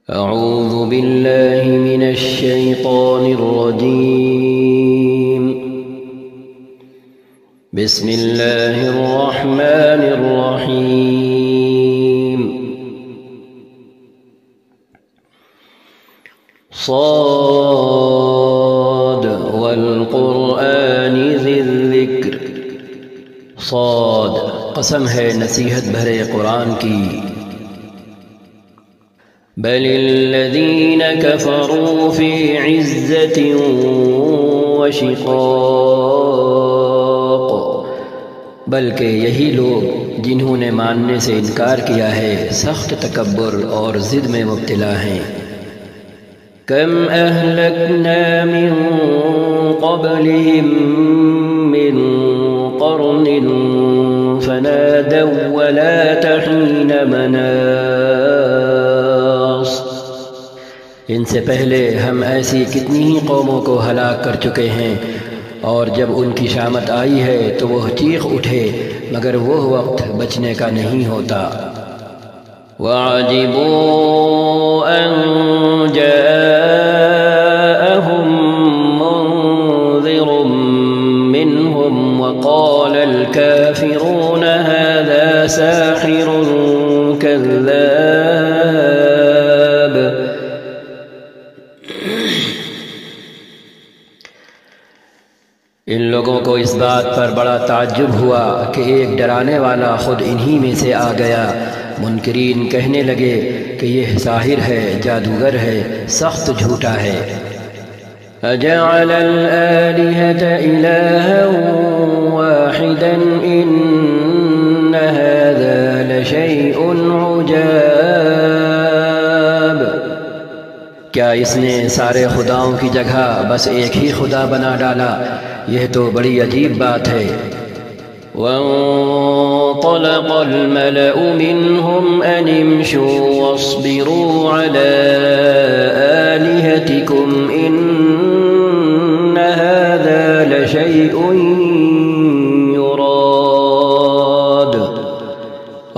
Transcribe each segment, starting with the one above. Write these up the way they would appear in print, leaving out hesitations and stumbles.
أعوذ بالله من الشيطان الرجيم. بسم الله الرحمن الرحيم. صاد والقرآن ذي الذکر. صاد قسم ہے نصیحت بھرے قرآن کی. بل الذين كفروا في عزة وشقاق. بلکہ یہی لوگ جنہوں نے ماننے سے انکار کیا ہے سخت تکبر اور ضد میں مبتلا ہیں. کم اہلکنا من قبلهم من قرن فنادوا ولا تحين مناص. ان سے پہلے ہم ایسی کتنی ہی قوموں کو ہلاک کر چکے ہیں، اور جب ان کی شامت آئی ہے تو وہ چیخ اٹھے مگر وہ وقت بچنے کا نہیں ہوتا. وَعَجِبُوا أَن جَاءَهُم مُّنذِرٌ مِّنْهُمْ وَقَالَ الْكَافِرُونَ هَذَا سَاحِرٌ كَذَّابٌ. ان لوگوں کو اس بات پر بڑا تعجب ہوا کہ ایک ڈرانے والا خود انہی میں سے آ گیا. منکرین کہنے لگے کہ یہ ساحر ہے، جادوگر ہے، سخت جھوٹا ہے. اجعل الآلہۃ الہا واحدا ان هذا لشیء عجاب. کیا اس نے سارے خداؤں کی جگہ بس ایک ہی خدا بنا ڈالا؟ یہ تو بڑی عجیب بات ہے. وانطلق الملأ منهم أن امشوا واصبروا على آلهتكم إن هذا لشيء يراد.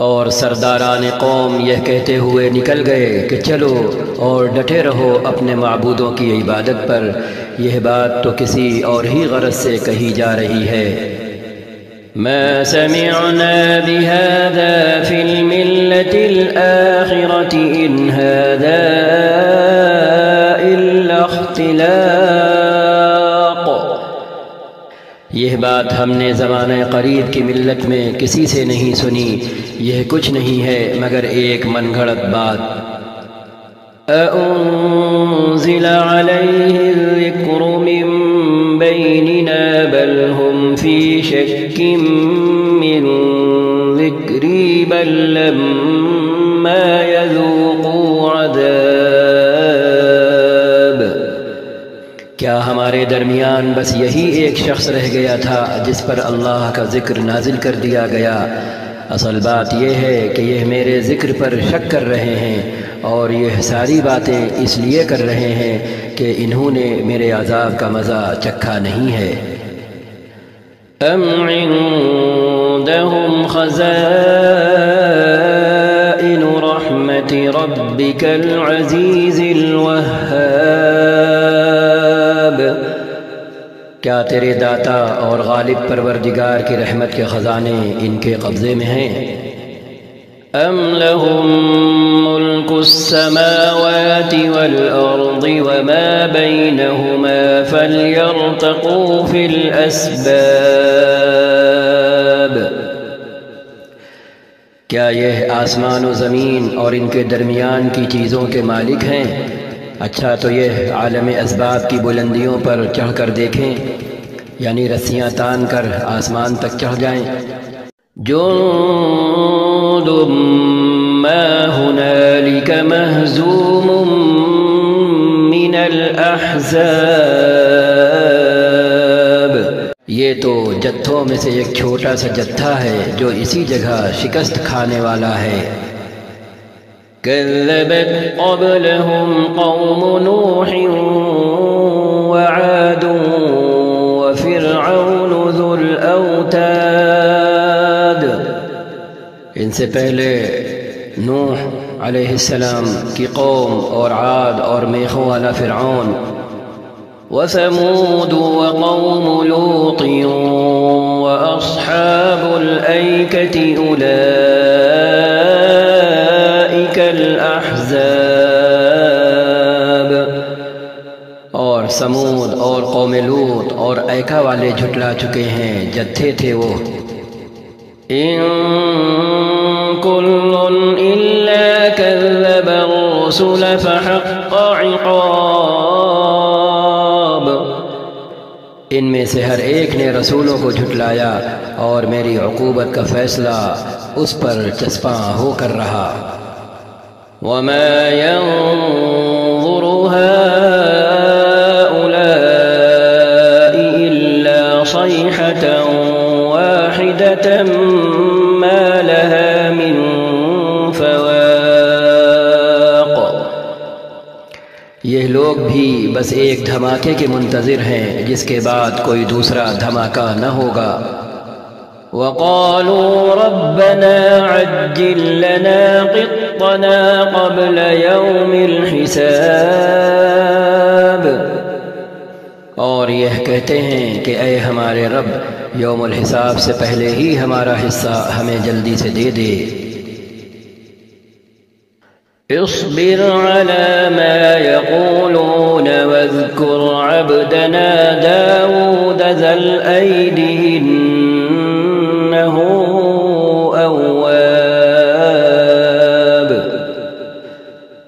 اور سرداران قوم یہ کہتے ہوئے نکل گئے کہ چلو اور ڈٹے رہو اپنے معبودوں کی عبادت پر، یہ بات تو کسی اور ہی غرض سے کہی جا رہی ہے. ما سمعنا بهذا في الملة الآخرة إن هذا إلا اختلاق. یہ بات ہم نے زمانہ قریب کی ملت میں کسی سے نہیں سنی، یہ کچھ نہیں ہے مگر ایک من گھڑت بات. أأنزل عليه الذكر من بيننا بل هم في شك من ذكري بل لما يذوقوا عذاب. کیا ہمارے درمیان بس یہی ایک شخص رہ گیا تھا جس پر اللہ کا ذکر نازل کر دیا گیا؟ اصل بات یہ ہے کہ یہ میرے ذکر پر شک کر رہے ہیں، اور یہ ساری باتیں اس لیے کر رہے ہیں کہ انہوں نے میرے عذاب کا مزہ چکھا نہیں ہے. ام عندهم خزائن رحمت ربک العزیز الوہاب. کیا تیرے داتا اور غالب پروردگار کی رحمت کے خزانے ان کے قبضے میں ہیں؟ ام لهم ملک السماوات والارض وما بینہما فلیرتقوا فی الاسباب. کیا یہ آسمان و زمین اور ان کے درمیان کی چیزوں کے مالک ہیں؟ اچھا تو یہ عالم اسباب کی بلندیوں پر چڑھ کر دیکھیں، یعنی رسیاں تان کر آسمان تک چڑھ جائیں. جند ما هنالك مهزوم من الاحزاب. یہ تو جتھوں میں سے ایک چھوٹا سا جتھا ہے جو اسی جگہ شکست کھانے والا ہے. كذبت قبلهم قوم نوح وعاد وفرعون ذو الأوتاد. ان سے پہلے نوح علیہ السلام کی قوم اور عاد اور میخوں والا فرعون، وثمود وقوم لوط وأصحاب الأيكة أولئك الأحزاب، اور سمود اور قوم لوط اور ایکا والے جھٹلا چکے ہیں، جتھے تھے وہ۔ ان كل إلا كذب الرسل فحق عقاب، ان میں سے ہر ایک نے رسولوں کو جھٹلایا اور میری عقوبت کا فیصلہ اس پر چسپاں ہو کر رہا۔ وما ينظر هؤلاء إلا صيحة واحدة ما لها من فواق، یہ لوگ بھی بس ایک دھماکے کے منتظر ہیں جس کے بعد کوئی دوسرا دھماکہ نہ ہوگا۔ وقالوا ربنا عجل لنا قطنا قبل يوم الحساب، اور یہ کہتے ہیں کہ اے ہمارے رب، یوم الحساب سے پہلے ہی ہمارا حصہ ہمیں جلدی سے دے دے۔ اصبر على ما يقولون واذكر عبدنا داود ذا الأيد إنه أواب،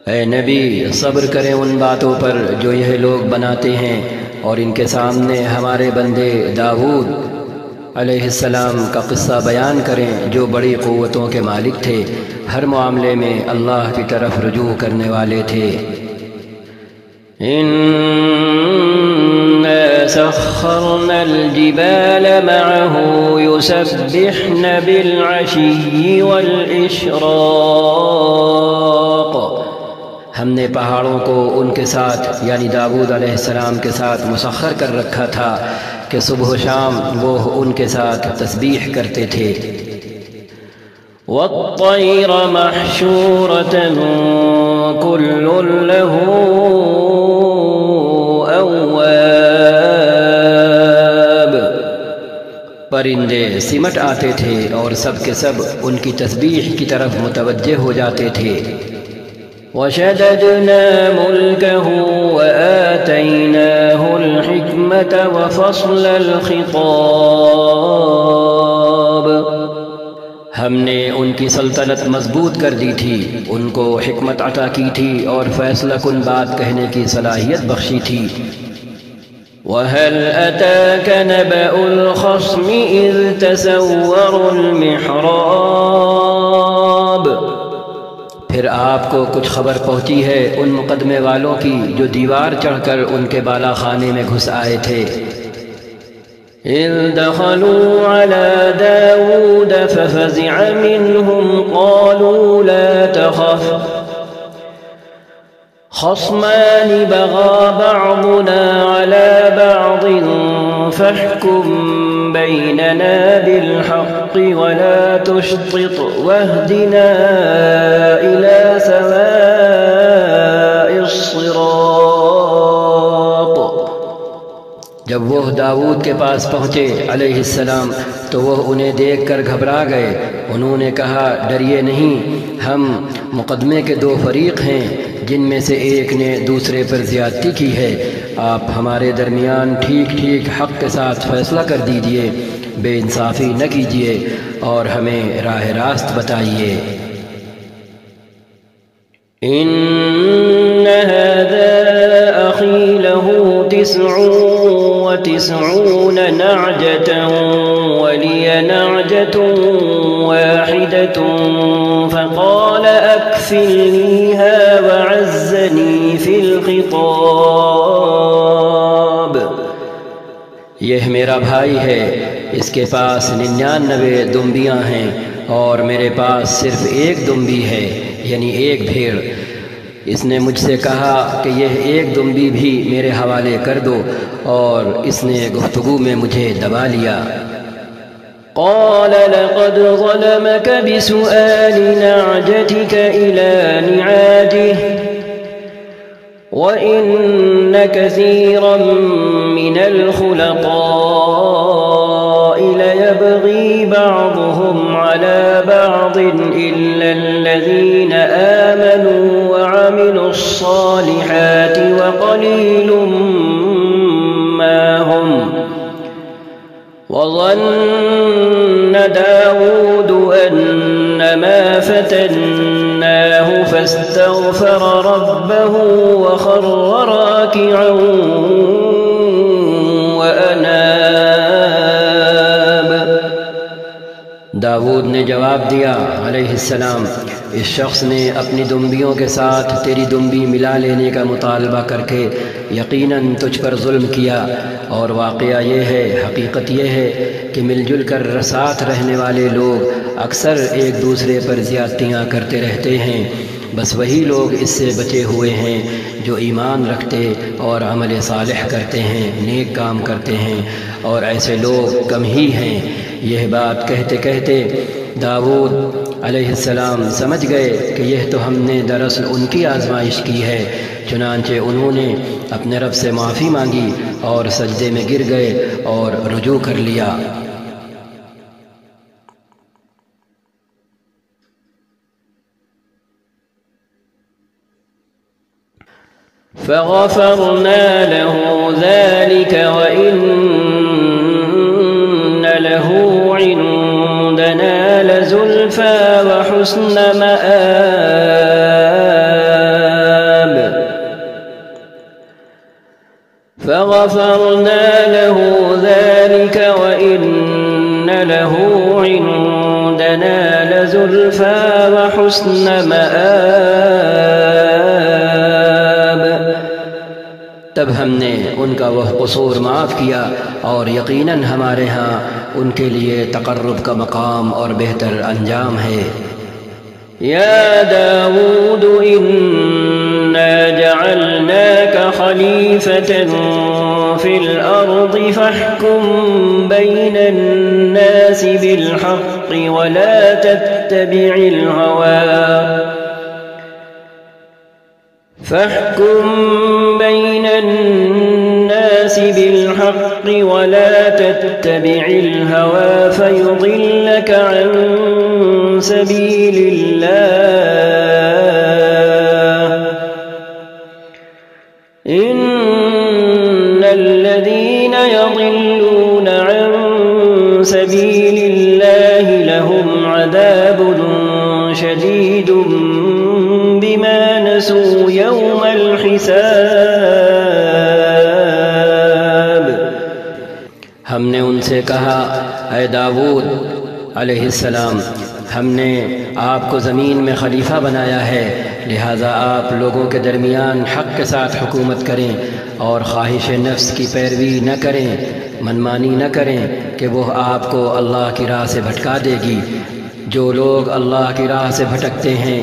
اے نبی صبر کریں ان باتوں پر جو یہ لوگ بناتے ہیں، اور ان کے سامنے ہمارے بندے داؤد علیہ السلام کا قصہ بیان کریں جو بڑی قوتوں کے مالک تھے، ہر معاملے میں اللہ کی طرف رجوع کرنے والے تھے۔ إنا سخرنا الجبال معه يسبحن بالعشي والإشراق، ہم نے پہاڑوں کو ان کے ساتھ یعنی داؤد علیہ السلام کے ساتھ مسخر کر رکھا تھا کہ صبح و شام وہ ان کے ساتھ تسبیح کرتے تھے۔ والطير محشورة كل له أواب، پرندے سمٹ آتے تھے اور سب کے سب ان کی تسبیح کی طرف متوجہ ہو جاتے تھے۔ وشددنا ملكه وآتيناه الحكمة وفصل الخطاب، ہم نے ان کی سلطنت مضبوط کر دی تھی، ان کو حکمت عطا کی تھی اور فیصلہ کن بات کہنے کی صلاحیت بخشی تھی۔ وَهَلْ أَتَاكَ نَبَأُ الْخَصْمِ إِذْ تَسَوَّرُوا الْمِحْرَابَ، پھر آپ کو کچھ خبر پہنچی ہے ان مقدمے والوں کی جو دیوار چڑھ کر ان کے بالا خانے میں گھس آئے تھے۔ اذ دخلوا على داود ففزع منهم قالوا لا تخف خصمان بغى بعضنا على بعض فاحكم بيننا بالحق ولا تشطط واهدنا إلى سواء الصراط، جب وہ داؤد کے پاس پہنچے علیہ السلام تو وہ انہیں دیکھ کر گھبرا گئے۔ انہوں نے کہا ڈریے نہیں، ہم مقدمے کے دو فریق ہیں جن میں سے ایک نے دوسرے پر زیادتی کی ہے، آپ ہمارے درمیان ٹھیک ٹھیک حق کے ساتھ فیصلہ کر دیجئے، بے انصافی نہ کیجئے اور ہمیں راہ راست بتائیے۔ ان هذا اخي له 99 نعجة ولي نعجة واحدة فقال أكفلنيها وعزني في الخطاب، یہ میرا بھائی ہے، اس کے پاس 99 دمبیاں ہیں اور میرے پاس صرف ایک دمبی ہے یعنی ایک بھیڑ۔ اس نے مجھ سے کہا کہ یہ ایک دمبی بھی میرے حوالے کر دو، اور اس نے گفتگو میں مجھے دبا لیا۔ قال لقد ظلمك بسؤال نعجتك إلى نعاجه وإن كثيرا من الخلطاء ليبغي بعضهم على بعض إلا الذين آمنوا وعملوا الصالحات وقليل ما هم. وظن داود أنما فتناه فاستغفر ربه وخر راكعا وأناب. داود نے جواب دیا علیہ السلام، اس شخص نے اپنی دمبیوں کے ساتھ تیری دمبی ملا لینے کا مطالبہ کر کے یقیناً تجھ پر ظلم کیا، اور واقعہ یہ ہے، حقیقت یہ ہے کہ مل جل کر ساتھ رہنے والے لوگ اکثر ایک دوسرے پر زیادتیاں کرتے رہتے ہیں، بس وہی لوگ اس سے بچے ہوئے ہیں جو ایمان رکھتے اور عمل صالح کرتے ہیں، نیک کام کرتے ہیں، اور ایسے لوگ کم ہی ہیں۔ یہ بات کہتے کہتے داود علیہ السلام سمجھ گئے کہ یہ تو ہم نے دراصل ان کی آزمائش کی ہے، چنانچہ انہوں نے اپنے رب سے معافی مانگی اور سجدے میں گر گئے اور رجوع کر لیا۔ فغفرنا له ذلك وإن له عندنا لزلفى وحسن مآب. فغفرنا له ذلك وإن له عندنا لزلفى وحسن مآب. تب ہم نے ان کا وہ قصور معاف کیا اور یقیناً ہمارے ہاں ان کے لیے تقرب کا مقام اور بہتر انجام ہے۔ یا داود انا جعلناك خلیفة فی الارض فاحکم بین الناس بالحق ولا تتبع الهوى فاحكم بين الناس بالحق ولا تتبع الهوى فيضلك عن سبيل الله إن الذين يضلون عن سبيل الله لهم عذاب شديد بما نسوا يوم الحساب. ہم نے ان سے کہا، اے داود علیہ السلام، ہم نے آپ کو زمین میں خلیفہ بنایا ہے، لہٰذا آپ لوگوں کے درمیان حق کے ساتھ حکومت کریں اور خواہش نفس کی پیروی نہ کریں، منمانی نہ کریں کہ وہ آپ کو اللہ کی راہ سے بھٹکا دے گی۔ جو لوگ اللہ کی راہ سے بھٹکتے ہیں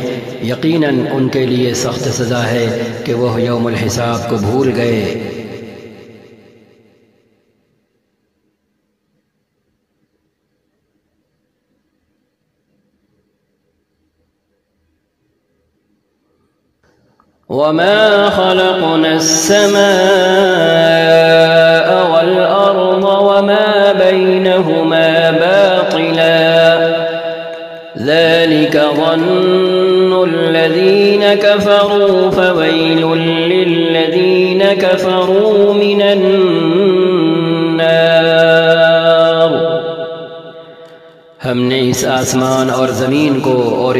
یقیناً ان کے لیے سخت سزا ہے کہ وہ یوم الحساب کو بھول گئے۔ وما خلقنا السماء والأرض وما بينهما باطلا ذلك ظن الذين كفروا فويل للذين كفروا من النار. ہم نے اس آسمان اور زمین کو اور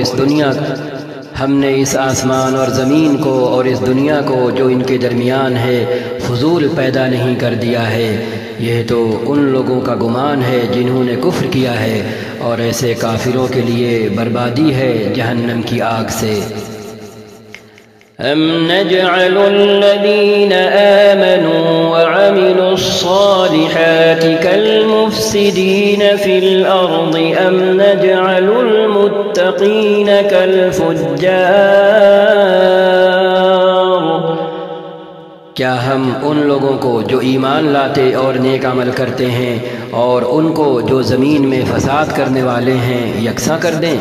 اس دنیا کو جو ان کے درمیان ہے فضول پیدا نہیں کر دیا ہے، یہ تو ان لوگوں کا گمان ہے جنہوں نے کفر کیا ہے، اور ایسے کافروں کے لیے بربادی ہے جہنم کی آگ سے۔ ام نجعل الذین آمنوا وعملوا الصالحات كالمفسدین فی الارض ام نجعل المتقین كالفجار کیا ہم ان لوگوں کو جو ایمان لاتے اور نیک عمل کرتے ہیں اور ان کو جو زمین میں فساد کرنے والے ہیں یکساں کر دیں؟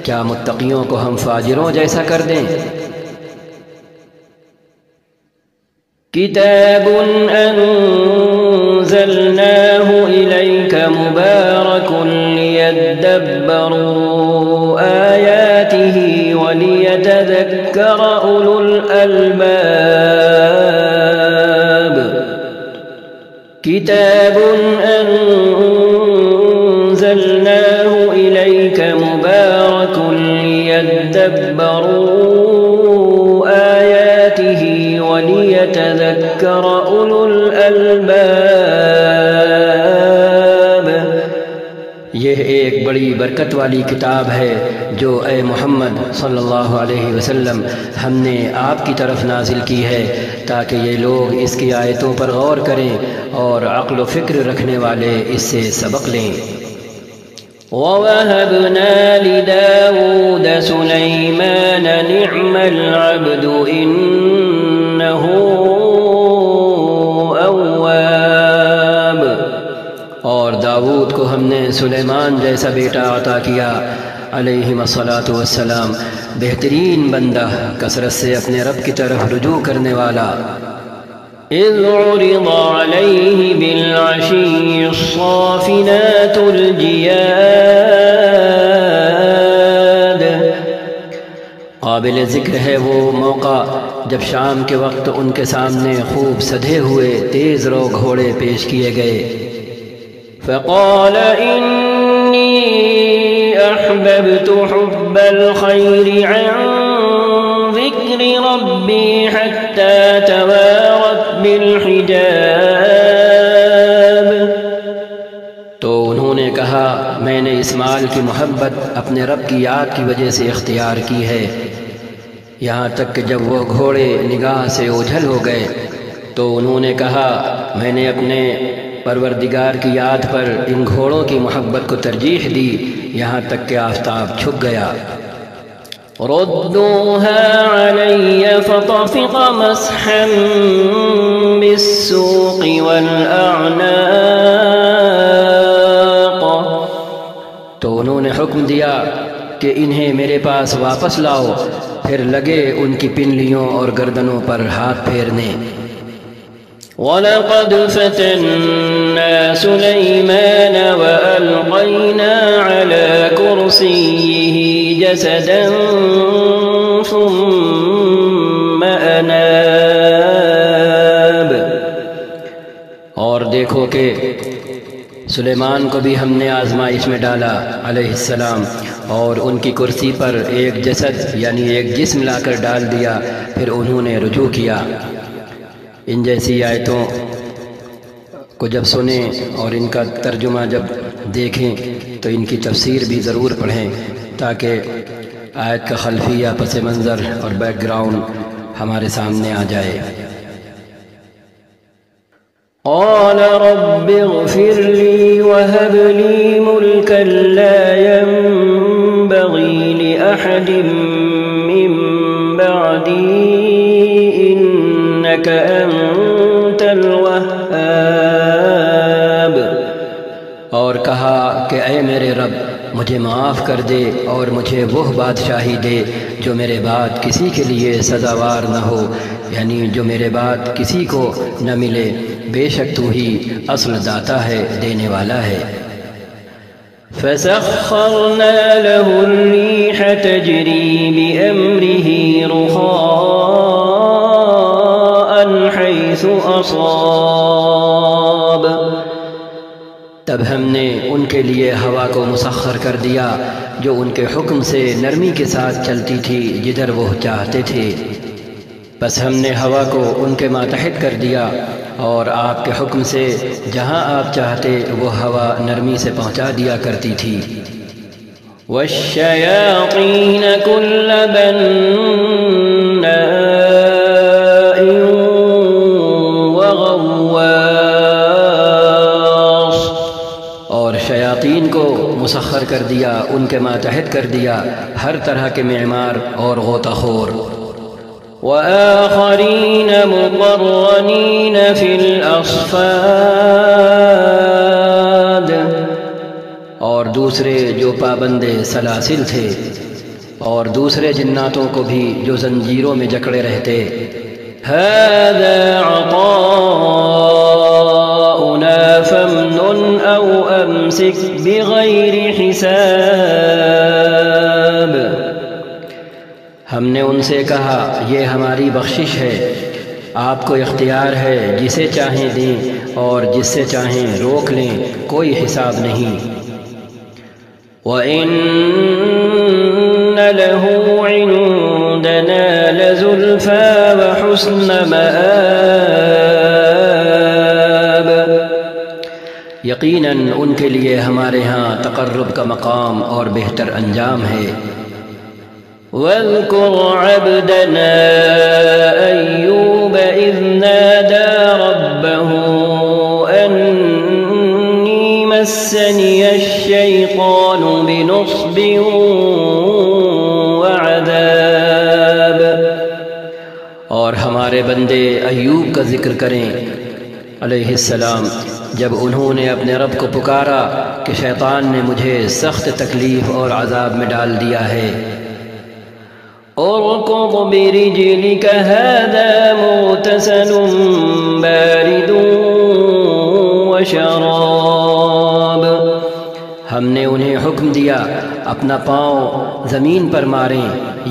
کیا متقیوں کو ہم فاجروں جیسا کر دیں؟ کتاب انزلناه الیک مبارک لیدبروا آیاته ولیتذکر اولو الالباب کتاب انزلناه الیک مبارک لیدبروا آیاته وَلِيَتَذَكَّرَ أُولُو الْأَلْبَابِ۔ یہ ایک بڑی برکت والی کتاب ہے جو اے محمد صلی اللہ علیہ وسلم ہم نے آپ کی طرف نازل کی ہے تاکہ یہ لوگ اس کی آیتوں پر غور کریں اور عقل و فکر رکھنے والے اس سے سبق لیں۔ وَوَهَبْنَا لِدَاوُودَ سُلَيْمَانَ نِعْمَ الْعَبْدُ إِنَّهُ أَوَّابٌ۔ اور داؤد کو ہم نے سلیمان جیسا بیٹا عطا کیا علیہم الصلاۃ والسلام، بہترین بندہ، کثرت سے اپنے رب کی طرف رجوع کرنے والا۔ اذ عرض علیہ بالعشی الصافنات الجیاد۔ قابل ذکر ہے وہ موقع جب شام کے وقت ان کے سامنے خوب سدھے ہوئے تیز رو گھوڑے پیش کیے گئے۔ فقال انی احببت حب الخیر عن ذکر ربی حتی توارت بالحجاب۔ تو انہوں نے کہا میں نے اس مال کی محبت اپنے رب کی یاد کی وجہ سے اختیار کی ہے، یہاں تک کہ جب وہ گھوڑے نگاہ سے اوجھل ہو گئے تو انہوں نے کہا میں نے اپنے پروردگار کی یاد پر ان گھوڑوں کی محبت کو ترجیح دی یہاں تک کہ آفتاب چھپ گیا۔ ردوها علی فطفق مسحا بالسوق والاعناق۔ تو انہوں نے حکم دیا کہ انہیں میرے پاس واپس لاؤ، پھر لگے ان کی پنڈلیوں اور گردنوں پر ہاتھ پھیرنے۔ وَلَقَدْ فَتَنَّا سُلَيْمَانَ وَأَلْقَيْنَا عَلَى كُرْسِيِّهِ جَسَدًا ثُمَّ أَنَابَ۔ اور دیکھو کہ سلیمان کو بھی ہم نے آزمائش میں ڈالا علیہ السلام، اور ان کی کرسی پر ایک جسد یعنی ایک جسم لا کر ڈال دیا، پھر انہوں نے رجوع کیا۔ ان جیسی آیتوں کو جب سنیں اور ان کا ترجمہ جب دیکھیں تو ان کی تفسیر بھی ضرور پڑھیں تاکہ آیت کا خلفیہ، پس منظر اور بیک گراؤنڈ ہمارے سامنے آ جائے۔ قال رب اغفر لي وهب لي ملكا لا ينبغي لأحد من بعدي إنك أنت الوهاب۔ اور کہا کہ اے میرے رب مجھے معاف کر دے اور مجھے وہ بادشاہی دے جو میرے بعد کسی کے لیے سزاوار نہ ہو، یعنی جو میرے بعد کسی کو نہ ملے، بے شک تو ہی اصل داتا ہے، دینے والا ہے۔ فسخرنا له الريح تجري بأمره رخاء حيث أصاب۔ تب ہم نے ان کے لیے ہوا کو مسخر کر دیا جو ان کے حکم سے نرمی کے ساتھ چلتی تھی جدھر وہ چاہتے تھے۔ بس ہم نے ہوا کو ان کے ماتحت کر دیا اور آپ کے حکم سے جہاں آپ چاہتے وہ ہوا نرمی سے پہنچا دیا کرتی تھی۔ والشیاطین کل بناء وغواص۔ اور شیاطین کو مسخر کر دیا، ان کے ماتحت کر دیا، ہر طرح کے معمار اور غوطہ خور۔ وآخرين مقرنين في الأصفاد، اور دوسرے جو پابندے سلاسل تھے، اور دوسرے جناتوں کو بھی جو زنجیروں میں جکڑے رہتے۔ هذا عطاؤنا فامنن أو أمسك بغير حساب، ہم نے ان سے کہا یہ ہماری بخشش ہے، آپ کو اختیار ہے، جسے چاہیں دیں اور جس سے چاہیں روک لیں، کوئی حساب نہیں۔ وَإِنَّ لَهُ عِندَنَا لَزُلْفَىٰ وَحُسْنَ مَآبٍ، یقیناً ان کے لیے ہمارے ہاں تقرب کا مقام اور بہتر انجام ہے۔ وَاذْكُرْ عَبْدَنَا أَيُّوبَ إِذْ نَادَىٰ رَبَّهُ أَنِّي مَسَّنِيَ الشَّيْطَانُ بِنُصْبٍ وَعَذَابٍ، اور ہمارے بندے ایوب کا ذکر کریں علیہ السلام، جب انہوں نے اپنے رب کو پکارا کہ شیطان نے مجھے سخت تکلیف اور عذاب میں ڈال دیا ہے۔ اركض برجلك هذا مغتسل بارد وشراب، ہم نے انہیں حکم دیا اپنا پاؤں زمین پر ماریں،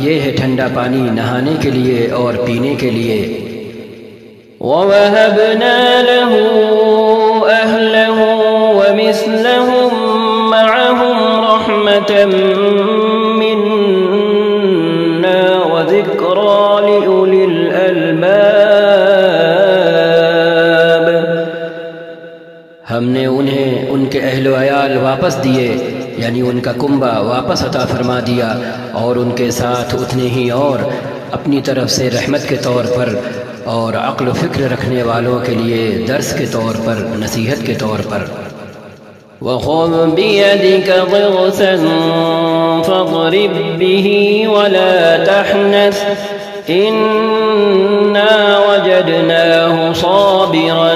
یہ ہے ٹھنڈا پانی نہانے کے لیے اور پینے کے لیے۔ وَوَهَبْنَا لَهُ أَهْلَهُ وَمِثْلَهُم مَّعَهُمْ رَحْمَةً مِّنَّا وَذِكْرَىٰ لِأُولِي الْأَلْبَابِ، ہم نے انہیں ان کے اہل و عیال واپس دیے، یعنی ان کا کنبہ واپس عطا فرما دیا، اور ان کے ساتھ اتنے ہی اور اپنی طرف سے رحمت کے طور پر اور عقل و فکر رکھنے والوں کے لیے درس کے طور پر، نصیحت کے طور پر۔ وَخُذْ بِيَدِكَ ضِغْثًا فَاضْرِب بِّهِ وَلَا تَحْنَثْ إِنَّا وَجَدْنَاهُ صَابِرًا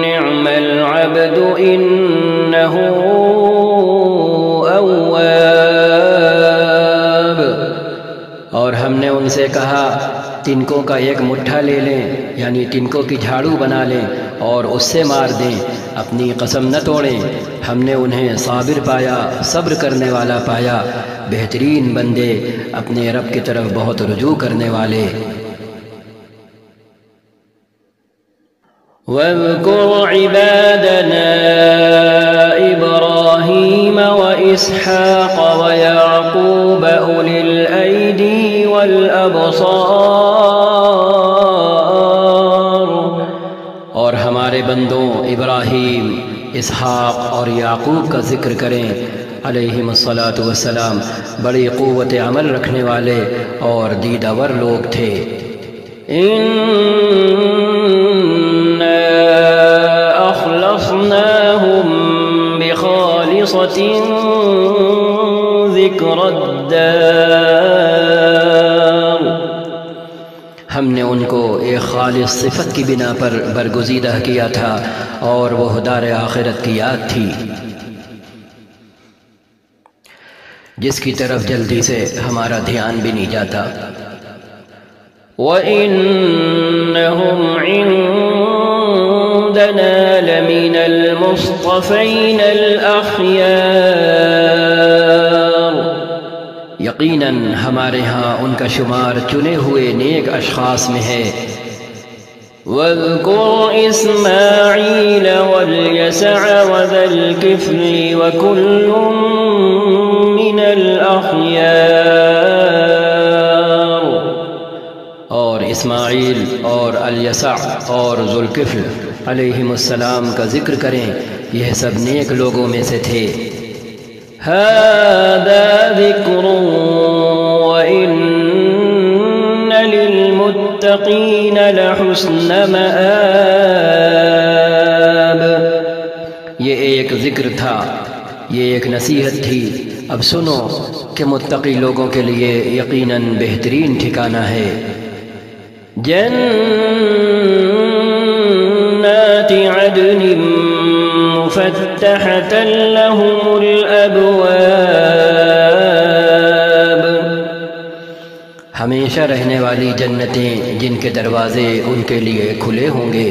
نِّعْمَ الْعَبْدُ إِنَّهُ أَوَّابٌ، اور ہم نے ان سے کہا تنکوں کا ایک مٹھا لے لیں، یعنی تنکوں کی جھاڑو بنا لیں اور اس سے مار دیں، اپنی قسم نہ توڑیں، ہم نے انہیں صابر پایا، صبر کرنے والا پایا، بہترین بندے، اپنے رب کی طرف بہت رجوع کرنے والے۔ وَاذْكُرْ عِبَادَنَا إِبْرَاهِيمَ وَإِسْحَاقَ وَيَعْقُوبَ أُولِي الْأَيْدِي وَالْأَبْصَارِ، اور ہمارے بندوں ابراہیم، اسحاق اور یعقوب کا ذکر کریں علیہم الصلاۃ والسلام، بڑی قوت عمل رکھنے والے اور دیدہ ور لوگ تھے۔ إِنَّا أَخْلَصْنَاهُم بِخَالِصَةٍ ذِكْرَى الدَّارِ، ہم نے ان کو ایک خالص صفت کی بنا پر برگزیدہ کیا تھا، اور وہ دار آخرت کی یاد تھی، جس کی طرف جلدی سے ہمارا دھیان بھی نہیں جاتا۔ وَإِنَّهُمْ عِندَنَا لَمِنَ الْمُصْطَفَيْنَ الْأَخْيَارِ، یقیناً ہمارے ہاں ان کا شمار چنے ہوئے نیک اشخاص میں ہے۔ وَاذْكُرْ إِسْمَاعِيلَ وَالْيَسَعَ وَذَا الْكِفْلِ وَكُلٌّ مِّنَ الْأَخْيَارِ، اور اسماعیل اور الیسع اور ذوالکفل علیہم السلام کا ذکر کریں، یہ سب نیک لوگوں میں سے تھے۔ هَذَا ذِكْرٌ وَإِنَّ لِلْمُتَّقِينَ لَحُسْنَ مَآبٍ، یہ ایک ذکر تھا، یہ ایک نصیحت تھی، اب سنو کہ متقی لوگوں کے لیے یقیناً بہترین ٹھکانہ ہے۔ جنات عدن مفتحة لهم الأبواب ہمیشہ رہنے والی جنتیں جن کے دروازے ان کے لیے کھلے ہوں گے.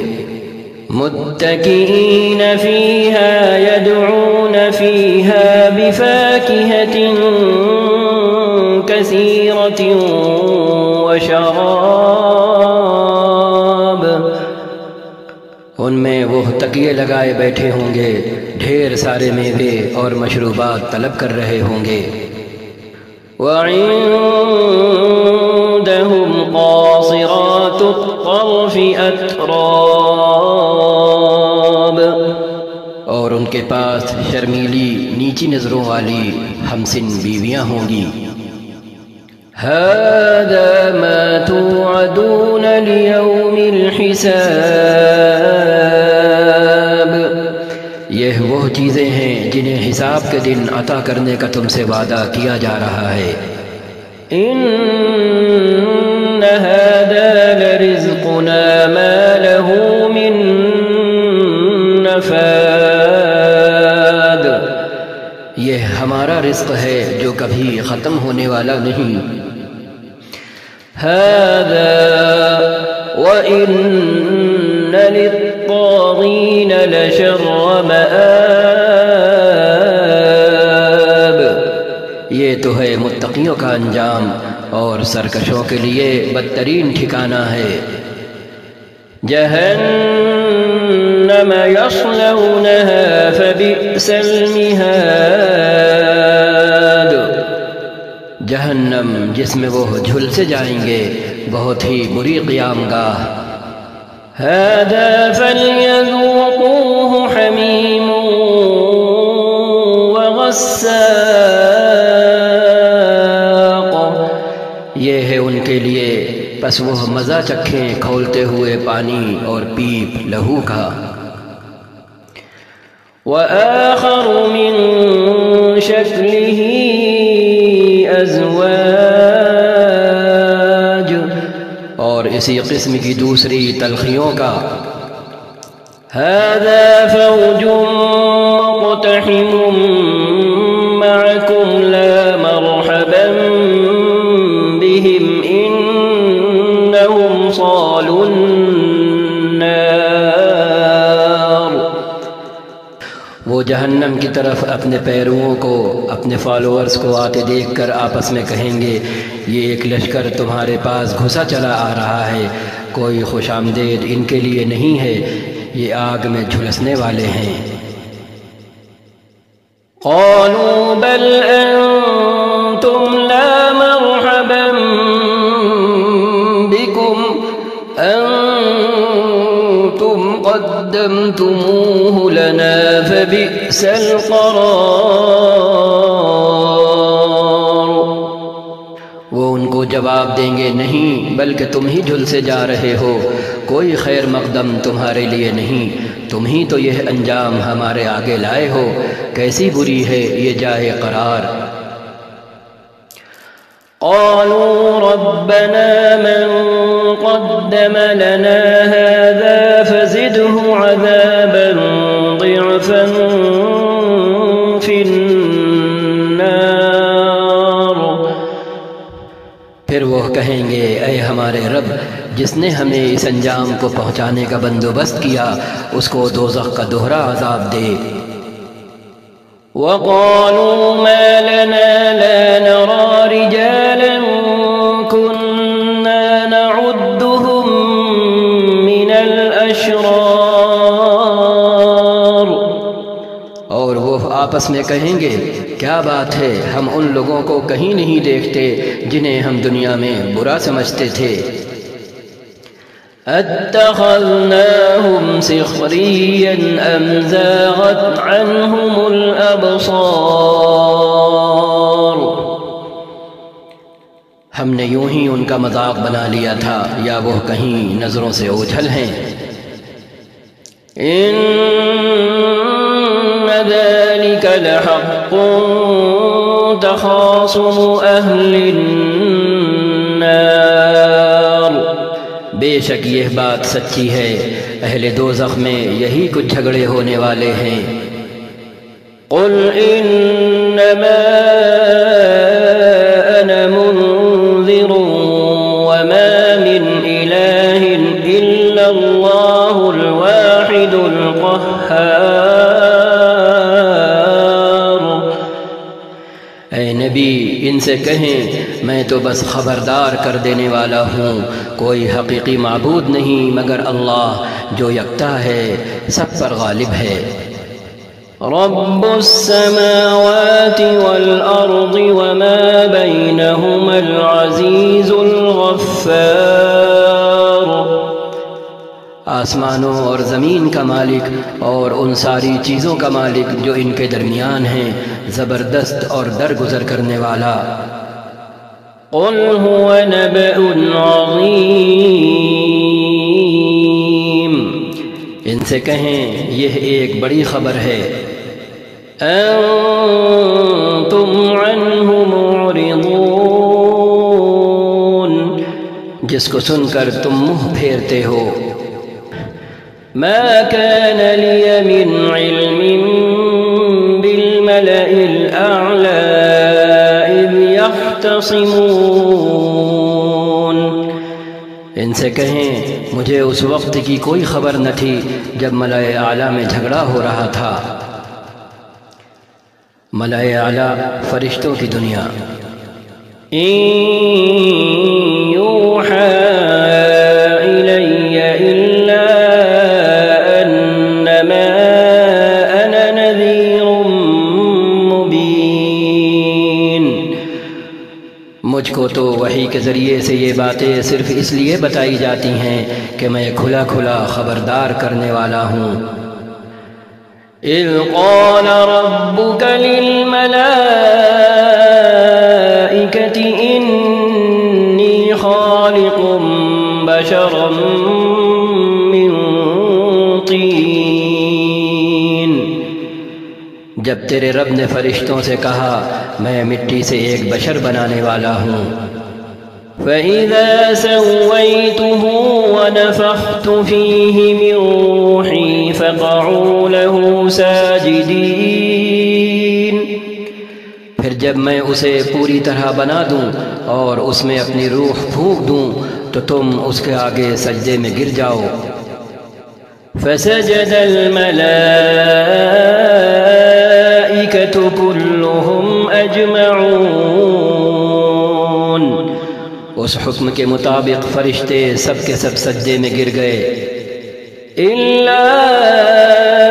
متكئين فيها يدعون فيها بفاكهة كثيرة وشراب ان میں وہ تکیے لگائے بیٹھے ہوں گے، ڈھیر سارے میوے اور مشروبات طلب کر رہے ہوں گے. وعندهم قاصرات الطرف أتراب اور ان کے پاس شرمیلی نیچی نظروں والی ہمسن بیویاں ہوں گی. هذا ما توعدون ليوم الحساب یہ وہ چیزیں ہیں جنہیں حساب کے دن عطا کرنے کا تم سے وعدہ کیا جا رہا ہے. إن هذا لرزقنا ما له من نفاد یہ ہمارا رزق ہے جو کبھی ختم ہونے والا نہیں. هذا وإن للطاغين لشر مآب یہ تو ہے متقیوں کا انجام اور سرکشوں کے لیے بدترین ٹھکانہ ہے. جہنم یصلونها فبئس المہاد جہنم جس میں وہ جھلسے جائیں گے، بہت ہی بری قیام گاہ. هذا فليذوقوه حميم وغساق یہ ہے ان کے لیے، پس وہ مزہ چکھیں کھولتے ہوئے پانی اور پیپ لہو کا. وآخر من شكله أزواج اور اسی قسم کی دوسری تلخیوں کا. هذا فوج مقتحم معكم لا مرحبا بهم إنهم صالوا النار وہ جہنم کی طرف اپنے پیروؤں کو، اپنے فالوورز کو آتے دیکھ کر آپس میں کہیں گے، یہ ایک لشکر تمہارے پاس گھسا چلا آ رہا ہے، کوئی خوش آمدید ان کے لیے نہیں ہے، یہ آگ میں جھلسنے والے ہیں. قالوا بل أنتم لا مرحبا بكم أنتم قدمتموه لنا فبئس القرار وہ ان کو جواب دیں گے، نہیں بلکہ تم ہی جھلسے جا رہے ہو، کوئی خیر مقدم تمہارے لیے نہیں، تم ہی تو یہ انجام ہمارے آگے لائے ہو، کیسی بری ہے یہ جائے قرار. قالوا ربنا من قدم لنا هذا فزده عذابا ضعفا في النار پھر وہ کہیں گے، اے ہمارے رب، جس نے ہمیں اس انجام کو پہنچانے کا بندوبست کیا، اس کو دوزخ کا دوہرا عذاب دے. وقالوا ما لنا لا نرى رجالا كنا نعدهم من الأشرار اور وہ آپس میں کہیں گے، کیا بات ہے، ہم ان لوگوں کو کہیں نہیں دیکھتے جنہیں ہم دنیا میں برا سمجھتے تھے. اتخذناهم سخريا أم زاغت عنهم الأبصار ہم نے یوں ہی ان کا مذاق بنا لیا تھا یا وہ کہیں نظروں سے اوجھل ہیں. إن ذلك لحق تخاصم أهل النار بے شک یہ بات سچی ہے، اہل دوزخ میں یہی کچھ جھگڑے ہونے والے ہیں۔ قل انما انا منذر وما من الہ الا اللہ الواحد القہار۔ اے نبی ان سے کہیں میں تو بس خبردار کر دینے والا ہوں، کوئی حقیقی معبود نہیں مگر اللہ جو یکتا ہے، سب پر غالب ہے۔ رب السماوات والأرض وما بينهما العزيز الغفار۔ آسمانوں اور زمین کا مالک اور ان ساری چیزوں کا مالک جو ان کے درمیان ہیں، زبردست اور درگزر کرنے والا۔ قل هو نبأ عظیم۔ ان سے کہیں یہ ایک بڑی خبر ہے۔ انتم عنہ معرضون۔ جس کو سن کر تم منہ پھیرتے ہو۔ ما كان لي من علم بالملأ الأعلى إذ يختصمون۔ ان سے کہیں مجھے اس وقت کی کوئی خبر نہ تھی جب ملائے اعلیٰ میں جھگڑا ہو رہا تھا۔ ملائے اعلیٰ فرشتوں کی دنیا۔ إن يوحى إلي إلا أنما أنا نذير مبين۔ مجھ کو تو وحی کے ذریعے سے یہ باتیں صرف اس لیے بتائی جاتی ہیں کہ میں کھلا کھلا خبردار کرنے والا ہوں۔ إذ قال ربك للملائكة إني خالق بشرا من طين۔ جب تیرے رب نے فرشتوں سے کہا میں مٹی سے ایک بشر بنانے والا ہوں۔ فإذا سويته ونفخت فيه من روحي فقعوا له ساجدين۔ پھر جب میں اسے پوری طرح بنا دوں اور اس میں اپنی روح پھونک دوں تو تم اس کے آگے سجدے میں گر جاؤ۔ فسجد الملائكة كلهم أجمعون۔ اس حکم کے مطابق فرشتے سب کے سب سجدے میں گر گئے، إلا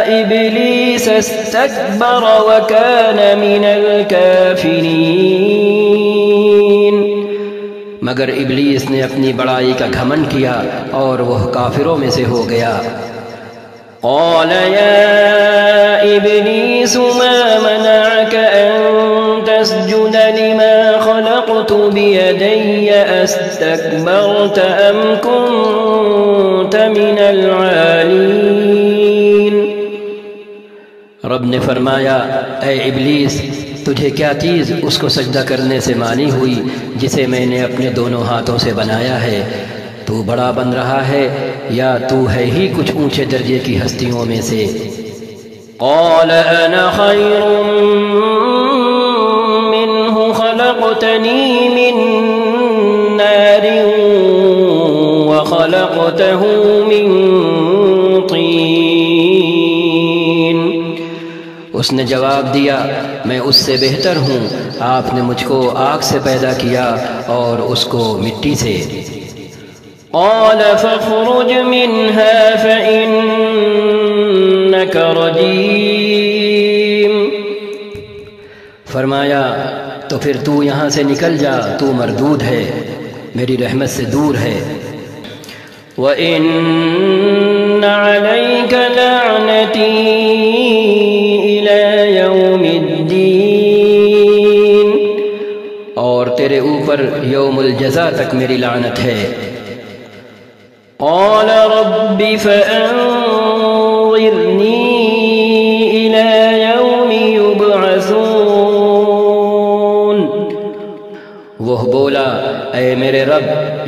إبليس استكبر وكان من الكافرين۔ مگر ابلیس نے اپنی بڑائی کا گھمنڈ کیا اور وہ کافروں میں سے ہو گیا۔ قال يا إبليس ما منعك أن تسجد لما خلقت بيدي أستكبرت أم كنت من العالين۔ رب نے فرمایا اے ابلیس تجھے کیا چیز اس کو سجدہ کرنے سے مانی ہوئی جسے میں نے اپنے دونوں ہاتھوں سے بنایا ہے؟ تو بڑا بن رہا ہے یا تو ہے ہی کچھ اونچے درجے کی ہستیوں میں سے؟ قال أنا خير منه خلقتني من نار وخلقته من طين۔ اس نے جواب دیا میں اس سے بہتر ہوں، آپ نے مجھ کو آگ سے پیدا کیا اور اس کو مٹی سے۔ قال فاخرج منها فإنك رجيم۔ فرمایا تو پھر تو یہاں سے نکل جا، تو مردود ہے، میری رحمت سے دور ہے۔ وَإِنَّ عَلَيْكَ لَعْنَتِي إِلَى يَوْمِ الدِّينِ۔ اور تیرے اوپر یوم الجزا تک میری لعنت ہے۔ قال رب فأنظرني إلى يوم يبعثون۔ وہ بولا اے میرے رب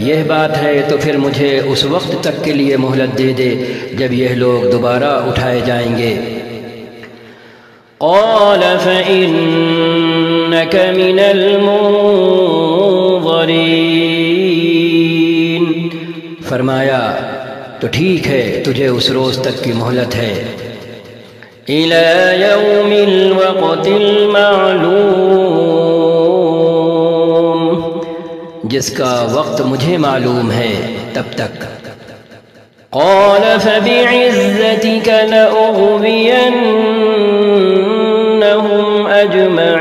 یہ بات ہے تو پھر مجھے اس وقت تک کے لیے مہلت دے دے جب یہ لوگ دوبارہ اٹھائے جائیں گے۔ قال فإنك من المنظرين، فرمایا تو ٹھیک ہے تجھے اس روز تک کی مہلت ہے، إلى يوم الوقت المعلوم، جس کا وقت مجھے معلوم ہے تب تک۔ قال فبعزتك لأغوينهم أجمعين،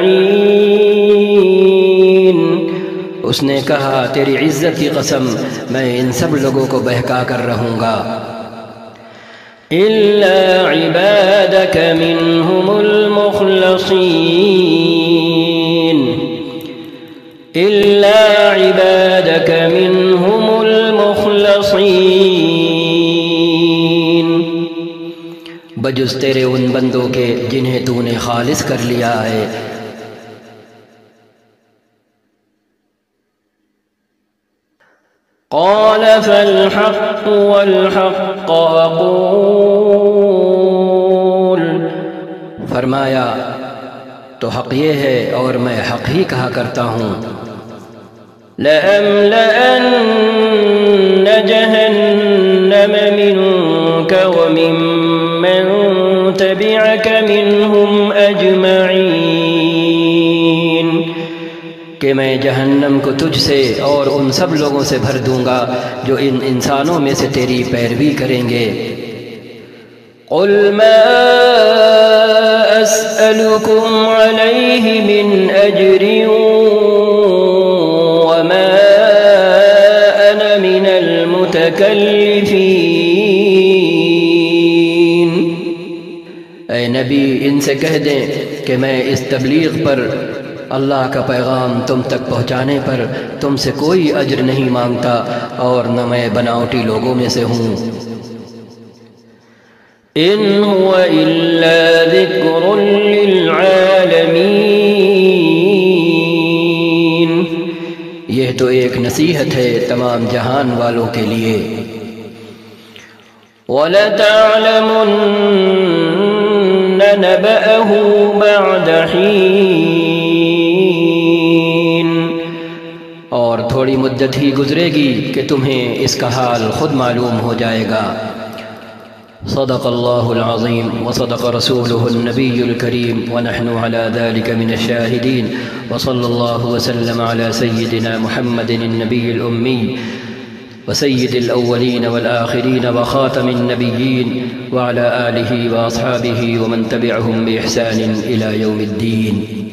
اس نے کہا تیری عزت کی قسم میں ان سب لوگوں کو بہکا کر رہوں گا، إلا عبادك منهم المخلصين، إلا عبادك منهم المخلصين، بجز تیرے ان بندوں کے جنہیں تو نے خالص کر لیا ہے۔ قال فالحق والحق أقول، فرمایا تو حق یہ ہے اور میں حق ہی کہا کرتا ہوں، لأملأن جهنم منك وممن تبعك منهم أجمعين، کہ میں جہنم کو تجھ سے اور ان سب لوگوں سے بھر دوں گا جو ان انسانوں میں سے تیری پیروی کریں گے۔ قل ما أسألكم عليه من أجر وما أنا من المتكلفين، اے نبی ان سے کہہ دیں کہ میں اس تبلیغ پر، اللہ کا پیغام تم تک پہنچانے پر تم سے کوئی اجر نہیں مانگتا اور نہ میں بناوٹی لوگوں میں سے ہوں۔ إن هو إلا ذكر للعالمين، یہ تو ایک نصیحت ہے تمام جہان والوں کے لیے۔ وَلَتَعْلَمُنَّ نَبَأَهُ بَعْدَ حِينٍ، اور تھوڑی مدت ہی گزرے گی کہ تمہیں اس کا حال خود معلوم ہو جائے گا۔ صدق اللہ العظیم وصدق رسولہ النبی الکریم ونحن على ذلك من الشاہدین، وصلی اللہ وسلم على سیدنا محمد النبی الأمی وسید الاولین والآخرین وخاتم النبیین وعلى آلہ واصحابہ ومن تبعهم بإحسان إلى يوم الدین۔